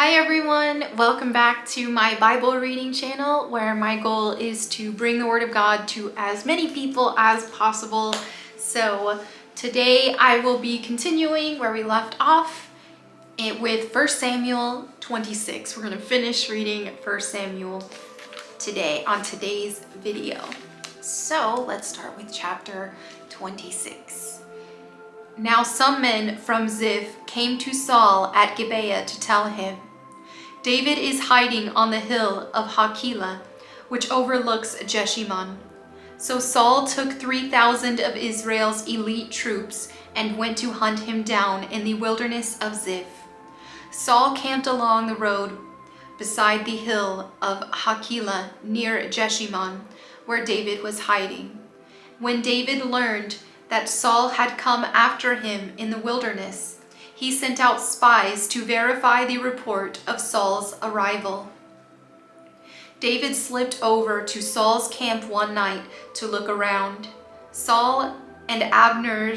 Hi everyone, welcome back to my Bible reading channel where my goal is to bring the Word of God to as many people as possible. So today I will be continuing where we left off with 1 Samuel 26. We're going to finish reading 1 Samuel today on today's video. So let's start with chapter 26. Now some men from Ziph came to Saul at Gibeah to tell him, David is hiding on the hill of Hachilah, which overlooks Jeshimon. So Saul took 3,000 of Israel's elite troops and went to hunt him down in the wilderness of Ziph. Saul camped along the road beside the hill of Hachilah near Jeshimon, where David was hiding. When David learned that Saul had come after him in the wilderness, he sent out spies to verify the report of Saul's arrival. David slipped over to Saul's camp one night to look around. Saul and Abner,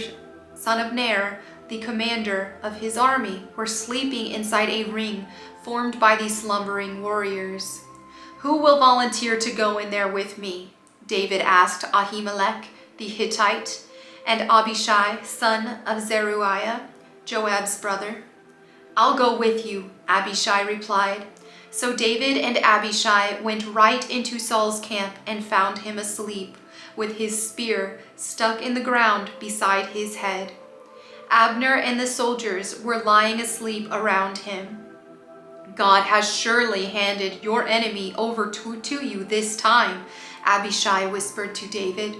son of Ner, the commander of his army, were sleeping inside a ring formed by the slumbering warriors. "Who will volunteer to go in there with me?" David asked Ahimelech the Hittite and Abishai, son of Zeruiah, Joab's brother. "I'll go with you," Abishai replied. So David and Abishai went right into Saul's camp and found him asleep, with his spear stuck in the ground beside his head. Abner and the soldiers were lying asleep around him. "God has surely handed your enemy over to you this time," Abishai whispered to David.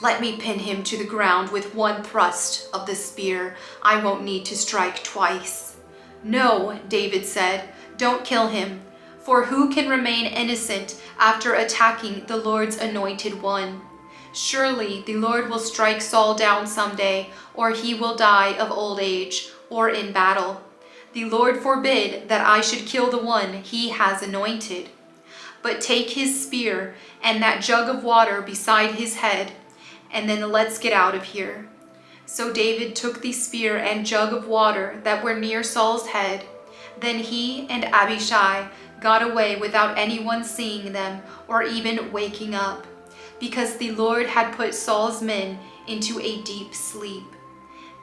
"Let me pin him to the ground with one thrust of the spear. I won't need to strike twice." "No," David said, "don't kill him, for who can remain innocent after attacking the Lord's anointed one? Surely the Lord will strike Saul down someday, or he will die of old age or in battle. The Lord forbid that I should kill the one he has anointed. But take his spear and that jug of water beside his head, and then let's get out of here." So David took the spear and jug of water that were near Saul's head. Then he and Abishai got away without anyone seeing them or even waking up, because the Lord had put Saul's men into a deep sleep.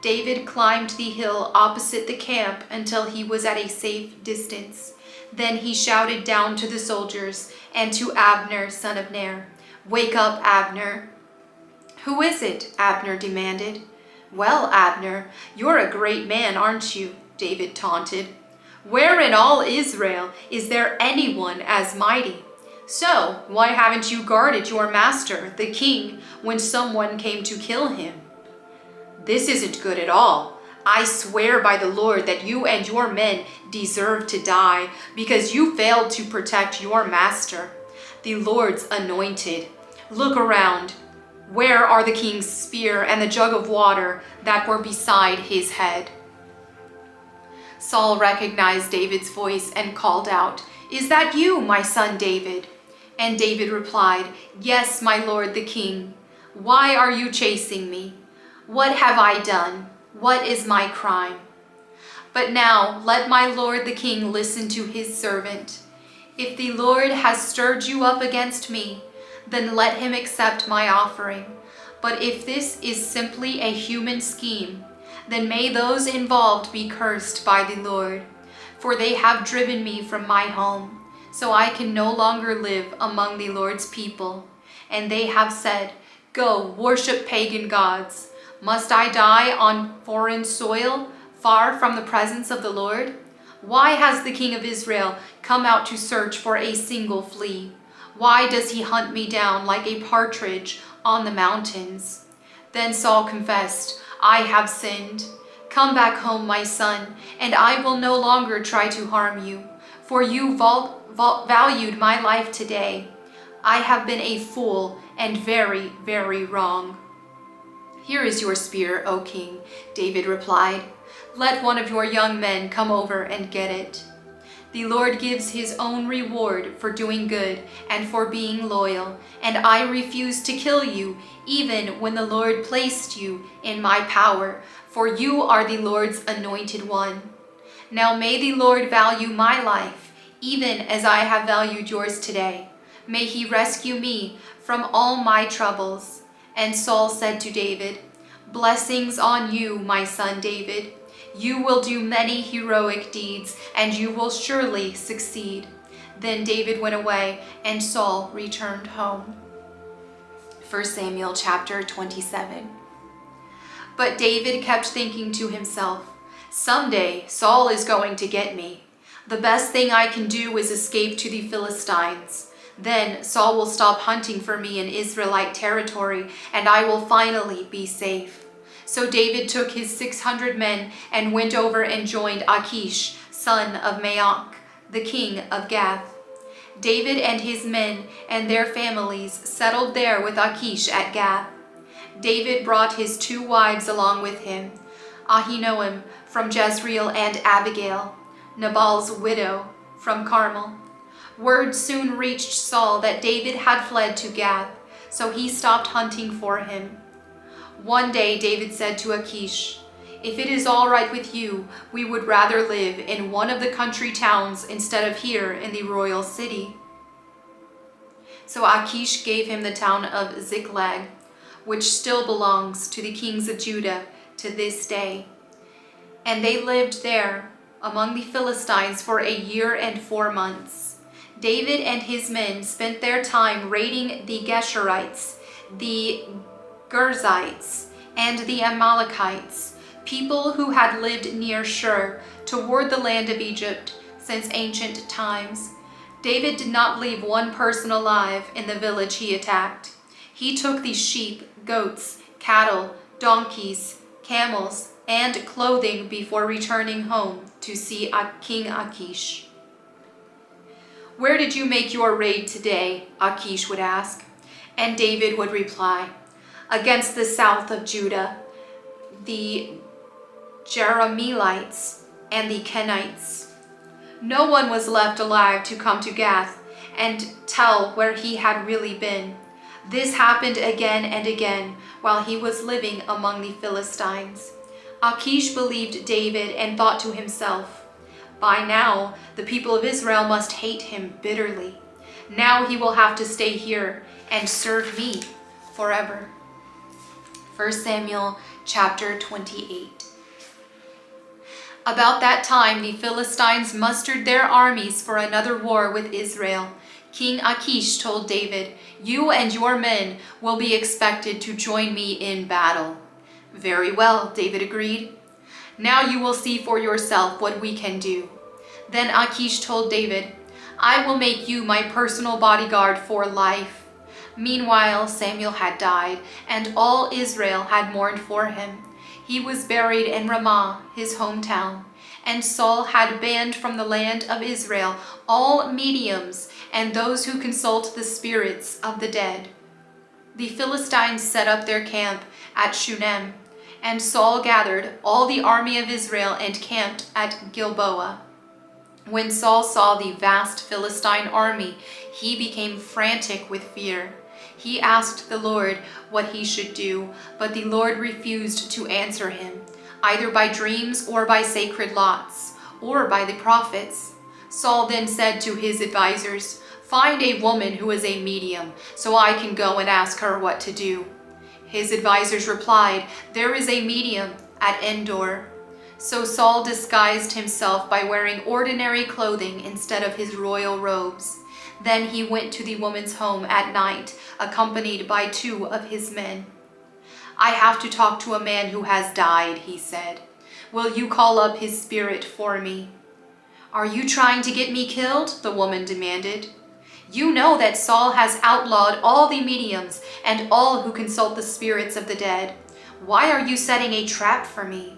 David climbed the hill opposite the camp until he was at a safe distance. Then he shouted down to the soldiers and to Abner, son of Ner, "Wake up, Abner." "Who is it?" Abner demanded. "Well, Abner, you're a great man, aren't you?" David taunted. "Where in all Israel is there anyone as mighty? So why haven't you guarded your master, the king, when someone came to kill him? This isn't good at all. I swear by the Lord that you and your men deserve to die because you failed to protect your master, the Lord's anointed. Look around. Where are the king's spear and the jug of water that were beside his head?" Saul recognized David's voice and called out, "Is that you, my son David?" And David replied, "Yes, my lord the king. Why are you chasing me? What have I done? What is my crime? But now let my lord the king listen to his servant. If the Lord has stirred you up against me, then let him accept my offering. But if this is simply a human scheme, then may those involved be cursed by the Lord, for they have driven me from my home, so I can no longer live among the Lord's people. And they have said, 'Go worship pagan gods.' Must I die on foreign soil, far from the presence of the Lord? Why has the king of Israel come out to search for a single flea? Why does he hunt me down like a partridge on the mountains?" Then Saul confessed, "I have sinned. Come back home, my son, and I will no longer try to harm you, for you valued my life today. I have been a fool and very, very wrong." "Here is your spear, O king," David replied. "Let one of your young men come over and get it. The Lord gives his own reward for doing good and for being loyal, and I refuse to kill you even when the Lord placed you in my power, for you are the Lord's anointed one." Now may the Lord value my life, even as I have valued yours today. May he rescue me from all my troubles." And Saul said to David, "Blessings on you, my son David. You will do many heroic deeds, and you will surely succeed." Then David went away, and Saul returned home. 1 Samuel chapter 27. But David kept thinking to himself, "Someday Saul is going to get me. The best thing I can do is escape to the Philistines. Then Saul will stop hunting for me in Israelite territory, and I will finally be safe." So David took his 600 men and went over and joined Achish, son of Maoch, the king of Gath. David and his men and their families settled there with Achish at Gath. David brought his 2 wives along with him, Ahinoam from Jezreel and Abigail, Nabal's widow, from Carmel. Word soon reached Saul that David had fled to Gath, so he stopped hunting for him. One day David said to Achish, "If it is all right with you, we would rather live in one of the country towns instead of here in the royal city." So Achish gave him the town of Ziklag, which still belongs to the kings of Judah to this day. And they lived there among the Philistines for 1 year and 4 months. David and his men spent their time raiding the Geshurites, the Girzites, and the Amalekites, people who had lived near Shur toward the land of Egypt since ancient times. David did not leave one person alive in the village he attacked. He took the sheep, goats, cattle, donkeys, camels, and clothing before returning home to see King Achish. "Where did you make your raid today?" Achish would ask. And David would reply, "Against the south of Judah, the Jerahmeelites and the Kenites." No one was left alive to come to Gath and tell where he had really been. This happened again and again while he was living among the Philistines. Achish believed David and thought to himself, "By now the people of Israel must hate him bitterly. Now he will have to stay here and serve me forever." 1 Samuel chapter 28. About that time the Philistines mustered their armies for another war with Israel. King Achish told David, "You and your men will be expected to join me in battle." "Very well," David agreed. "Now you will see for yourself what we can do." Then Achish told David, "I will make you my personal bodyguard for life." Meanwhile, Samuel had died, and all Israel had mourned for him. He was buried in Ramah, his hometown. And Saul had banned from the land of Israel all mediums and those who consult the spirits of the dead. The Philistines set up their camp at Shunem, and Saul gathered all the army of Israel and camped at Gilboa. When Saul saw the vast Philistine army, he became frantic with fear. He asked the Lord what he should do, but the Lord refused to answer him, either by dreams or by sacred lots, or by the prophets. Saul then said to his advisers, "Find a woman who is a medium, so I can go and ask her what to do." His advisers replied, "There is a medium at Endor." So Saul disguised himself by wearing ordinary clothing instead of his royal robes. Then he went to the woman's home at night, accompanied by 2 of his men. "I have to talk to a man who has died," he said. "Will you call up his spirit for me?" "Are you trying to get me killed?" the woman demanded. "You know that Saul has outlawed all the mediums and all who consult the spirits of the dead. Why are you setting a trap for me?"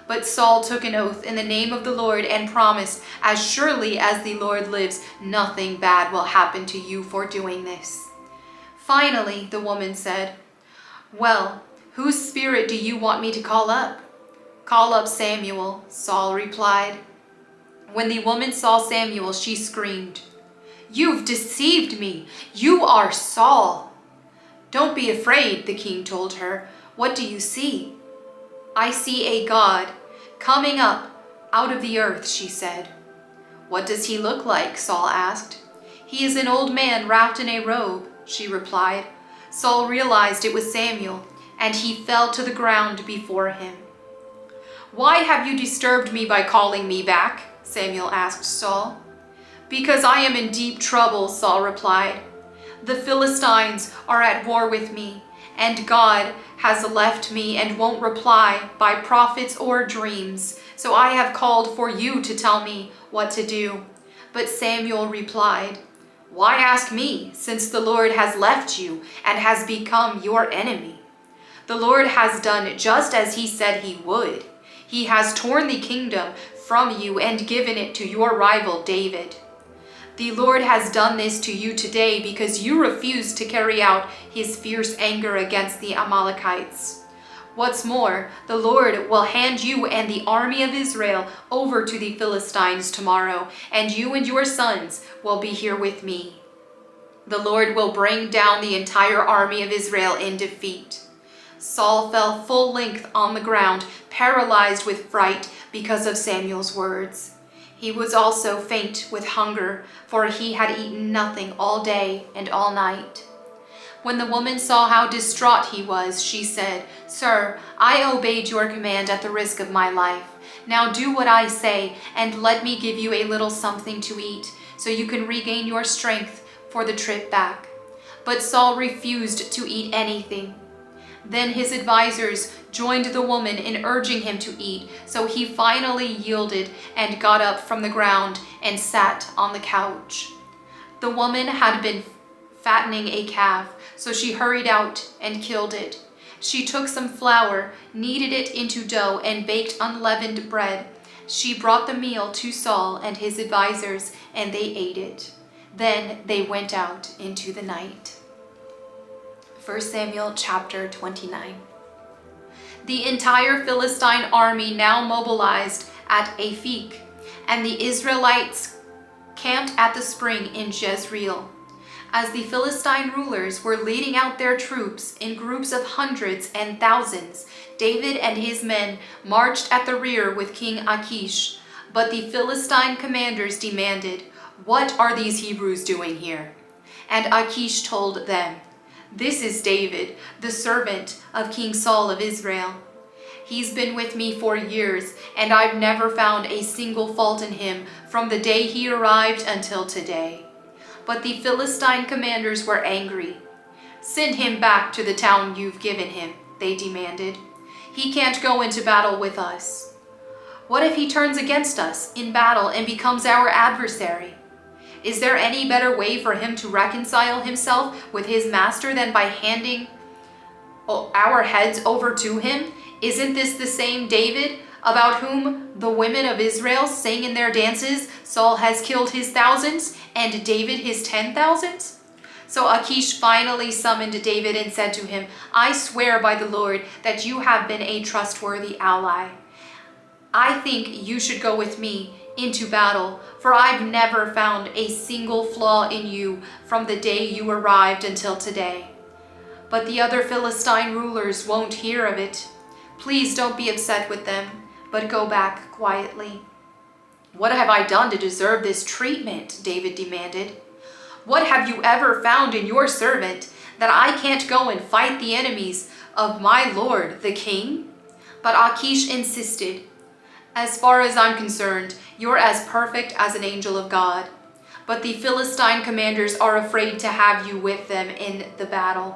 But Saul took an oath in the name of the Lord and promised, "As surely as the Lord lives, nothing bad will happen to you for doing this." Finally, the woman said, "Well, whose spirit do you want me to call up?" "Call up Samuel," Saul replied. When the woman saw Samuel, she screamed, "You've deceived me! You are Saul!" "Don't be afraid," the king told her. "What do you see?" "I see a god coming up "Out of the earth," she said. "What does he look like?" Saul asked. "He is an old man wrapped in a robe," she replied. Saul realized it was Samuel, and he fell to the ground before him. "Why have you disturbed me by calling me back?" Samuel asked Saul. "Because I am in deep trouble," Saul replied. "The Philistines are at war with me, and God has left me and won't reply by prophets or dreams. So I have called for you to tell me what to do." But Samuel replied, "Why ask me, since the Lord has left you and has become your enemy? The Lord has done just as he said he would. He has torn the kingdom from you and given it to your rival David. The Lord has done this to you today because you refused to carry out his fierce anger against the Amalekites. What's more, the Lord will hand you and the army of Israel over to the Philistines tomorrow, and you and your sons will be here with me. The Lord will bring down the entire army of Israel in defeat." Saul fell full length on the ground, paralyzed with fright because of Samuel's words. He was also faint with hunger, for he had eaten nothing all day and all night. When the woman saw how distraught he was, she said, "Sir, I obeyed your command at the risk of my life. Now do what I say, and let me give you a little something to eat, so you can regain your strength for the trip back." But Saul refused to eat anything. Then his advisors joined the woman in urging him to eat, so he finally yielded and got up from the ground and sat on the couch. The woman had been fattening a calf, so she hurried out and killed it. She took some flour, kneaded it into dough, and baked unleavened bread. She brought the meal to Saul and his advisors, and they ate it. Then they went out into the night. 1 Samuel chapter 29. The entire Philistine army now mobilized at Aphek, and the Israelites camped at the spring in Jezreel. As the Philistine rulers were leading out their troops in groups of hundreds and thousands, David and his men marched at the rear with King Achish. But the Philistine commanders demanded, "What are these Hebrews doing here?" And Achish told them, "This is David, the servant of King Saul of Israel. He's been with me for years, and I've never found a single fault in him from the day he arrived until today." But the Philistine commanders were angry. "Send him back to the town you've given him," they demanded. "He can't go into battle with us." "What if he turns against us in battle and becomes our adversary? Is there any better way for him to reconcile himself with his master than by handing our heads over to him? Isn't this the same David about whom the women of Israel sing in their dances, 'Saul has killed his thousands and David his 10,000s'? So Achish finally summoned David and said to him, "I swear by the Lord that you have been a trustworthy ally. I think you should go with me into battle, for I've never found a single flaw in you from the day you arrived until today." But the other Philistine rulers won't hear of it. Please don't be upset with them, but go back quietly. "What have I done to deserve this treatment?" David demanded. "What have you ever found in your servant that I can't go and fight the enemies of my lord, the king?" But Achish insisted, "As far as I'm concerned, you're as perfect as an angel of God. But the Philistine commanders are afraid to have you with them in the battle.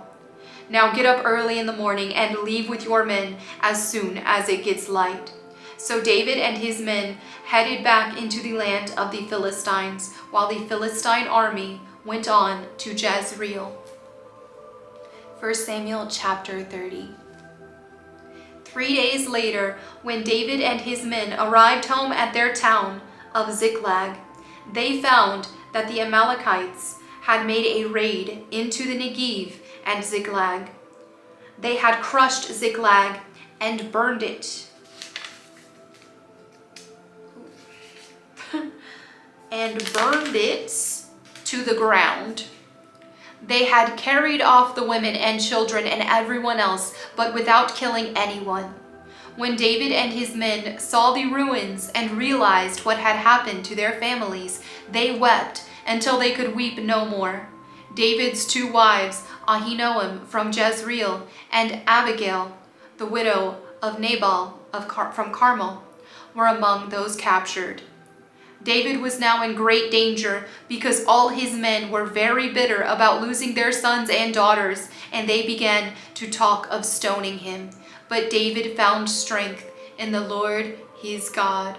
Now get up early in the morning and leave with your men as soon as it gets light." So David and his men headed back into the land of the Philistines, while the Philistine army went on to Jezreel. 1 Samuel chapter 30. 3 days later, when David and his men arrived home at their town of Ziklag, they found that the Amalekites had made a raid into the Negev and Ziklag. They had crushed Ziklag and burned it. To the ground. They had carried off the women and children and everyone else, but without killing anyone. When David and his men saw the ruins and realized what had happened to their families, they wept until they could weep no more. David's 2 wives, Ahinoam from Jezreel and Abigail, the widow of Nabal from Carmel, were among those captured. David was now in great danger because all his men were very bitter about losing their sons and daughters, and they began to talk of stoning him. But David found strength in the Lord his God.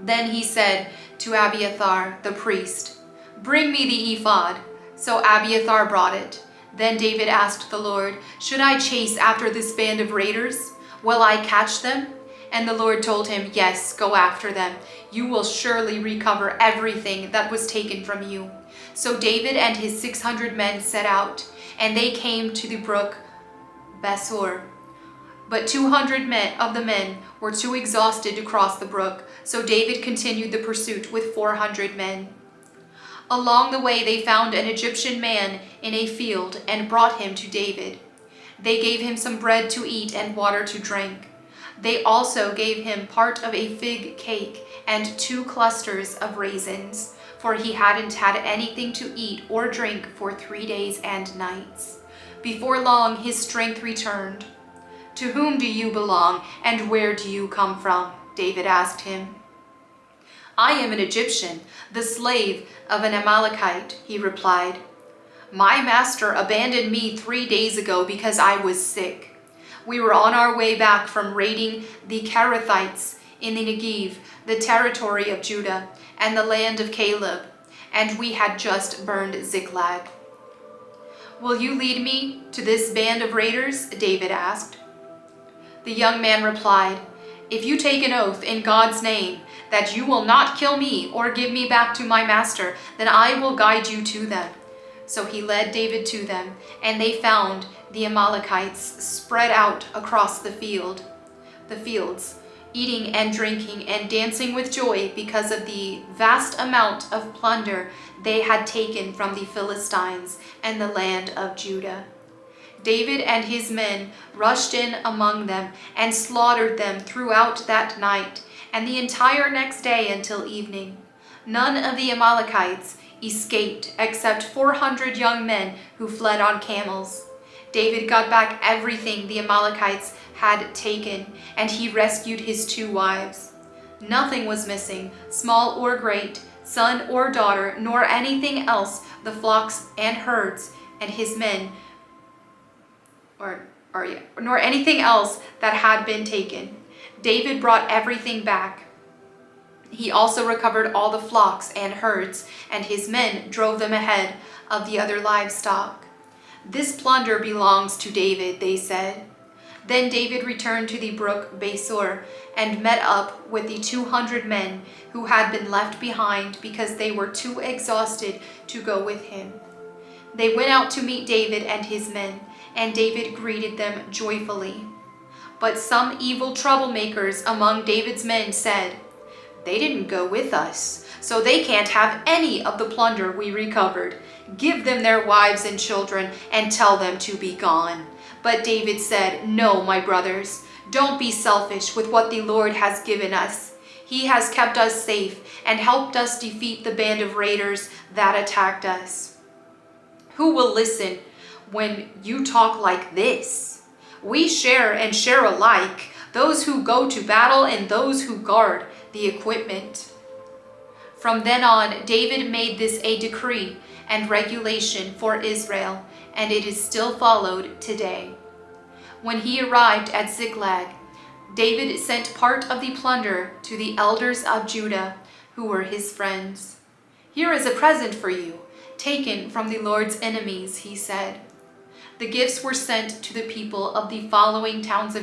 Then he said to Abiathar the priest, "Bring me the ephod." So Abiathar brought it. Then David asked the Lord, "Should I chase after this band of raiders? Will I catch them?" And the Lord told him, "Yes, go after them. You will surely recover everything that was taken from you." So David and his 600 men set out, and they came to the brook Besor. But 200 of the men were too exhausted to cross the brook, so David continued the pursuit with 400 men. Along the way they found an Egyptian man in a field and brought him to David. They gave him some bread to eat and water to drink. They also gave him part of a fig cake and 2 clusters of raisins, for he hadn't had anything to eat or drink for 3 days and nights. Before long his strength returned. "To whom do you belong, and where do you come from?" David asked him. "I am an Egyptian, the slave of an Amalekite," he replied. "My master abandoned me 3 days ago because I was sick. We were on our way back from raiding the Kerethites in the Negev, the territory of Judah, and the land of Caleb, and we had just burned Ziklag." "Will you lead me to this band of raiders?" David asked. The young man replied, "If you take an oath in God's name that you will not kill me or give me back to my master, then I will guide you to them." So he led David to them, and they found the Amalekites spread out across the fields, eating and drinking and dancing with joy because of the vast amount of plunder they had taken from the Philistines and the land of Judah. David and his men rushed in among them and slaughtered them throughout that night and the entire next day until evening. None of the Amalekites escaped except 400 young men who fled on camels. David got back everything the Amalekites had taken, and he rescued his 2 wives. Nothing was missing, small or great, son or daughter, nor anything else, the flocks and herds and his men, nor anything else that had been taken. David brought everything back. He also recovered all the flocks and herds, and his men drove them ahead of the other livestock. "This plunder belongs to David," they said. Then David returned to the brook Besor and met up with the 200 men who had been left behind because they were too exhausted to go with him. They went out to meet David and his men, and David greeted them joyfully. But some evil troublemakers among David's men said, "They didn't go with us, so they can't have any of the plunder we recovered. Give them their wives and children and tell them to be gone." But David said, "No, my brothers, don't be selfish with what the Lord has given us. He has kept us safe and helped us defeat the band of raiders that attacked us. Who will listen when you talk like this? We share and share alike, those who go to battle and those who guard the equipment." From then on, David made this a decree and regulation for Israel, and it is still followed today. When he arrived at Ziklag, David sent part of the plunder to the elders of Judah, who were his friends. "Here is a present for you, taken from the Lord's enemies," he said. The gifts were sent to the people of the following towns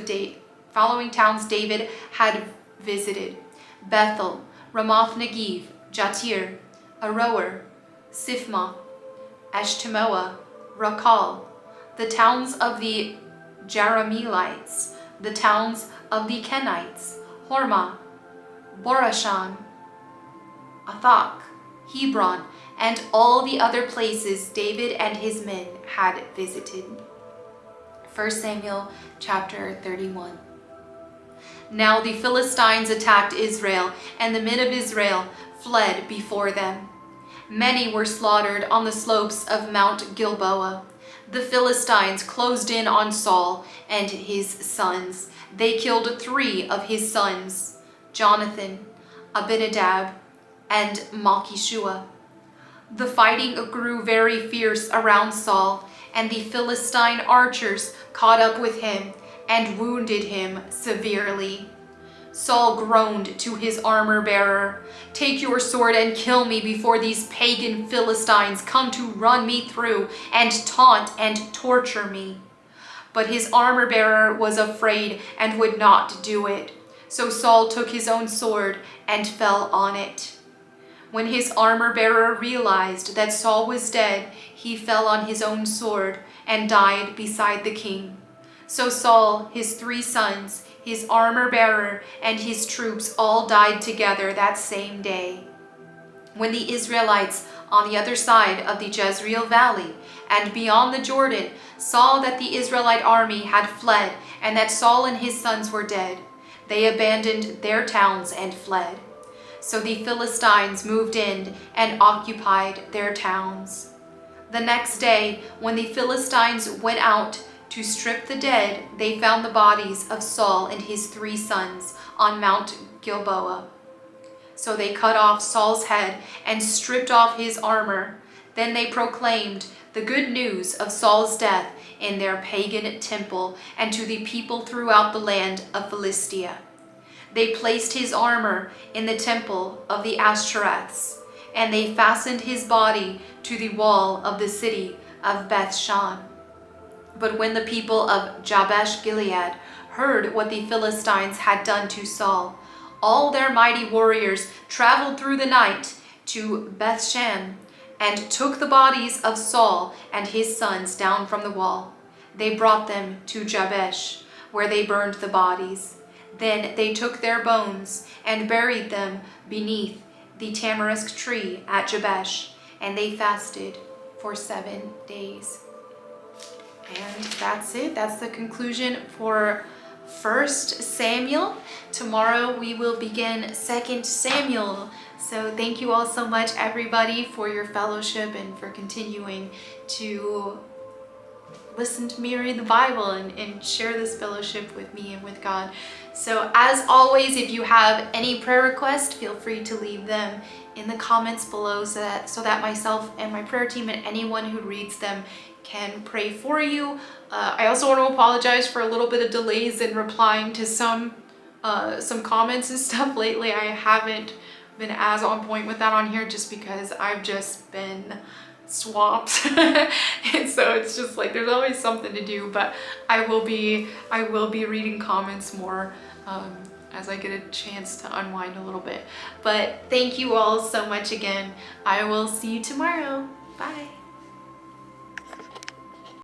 David had visited: Bethel, Ramoth Negev, Jatir, Aroer, Sifma, Eshtemoa, Rakal, the towns of the Jerahmeelites, the towns of the Kenites, Hormah, Borashan, Athak, Hebron, and all the other places David and his men had visited. 1 Samuel chapter 31. Now the Philistines attacked Israel, and the men of Israel fled before them. Many were slaughtered on the slopes of Mount Gilboa. The Philistines closed in on Saul and his sons. They killed 3 of his sons, Jonathan, Abinadab, and Malchishua. The fighting grew very fierce around Saul, and the Philistine archers caught up with him and wounded him severely. Saul groaned to his armor-bearer, "Take your sword and kill me before these pagan Philistines come to run me through and taunt and torture me." But his armor-bearer was afraid and would not do it. So Saul took his own sword and fell on it. When his armor-bearer realized that Saul was dead, he fell on his own sword and died beside the king. So Saul, his 3 sons, his armor-bearer, and his troops all died together that same day. When the Israelites on the other side of the Jezreel Valley and beyond the Jordan saw that the Israelite army had fled and that Saul and his sons were dead, they abandoned their towns and fled. So the Philistines moved in and occupied their towns. The next day, when the Philistines went out to strip the dead, they found the bodies of Saul and his 3 sons on Mount Gilboa. So they cut off Saul's head and stripped off his armor. Then they proclaimed the good news of Saul's death in their pagan temple and to the people throughout the land of Philistia. They placed his armor in the temple of the Ashtoreths, and they fastened his body to the wall of the city of Bethshan. But when the people of Jabesh Gilead heard what the Philistines had done to Saul, all their mighty warriors traveled through the night to Bethshan and took the bodies of Saul and his sons down from the wall. They brought them to Jabesh, where they burned the bodies. Then they took their bones and buried them beneath the tamarisk tree at Jabesh, and they fasted for 7 days. And that's it. That's the conclusion for 1 Samuel. Tomorrow we will begin 2 Samuel. So thank you all so much, everybody, for your fellowship and for continuing to listen to me read the Bible and share this fellowship with me and with God. So as always, if you have any prayer requests, feel free to leave them in the comments below so that myself and my prayer team and anyone who reads them can pray for you. I also want to apologize for a little bit of delays in replying to some comments and stuff lately. I haven't been as on point with that on here just because I've just been swamped and so it's just like there's always something to do, but I will be reading comments more as I get a chance to unwind a little bit. But thank you all so much again. I will see you tomorrow. Bye.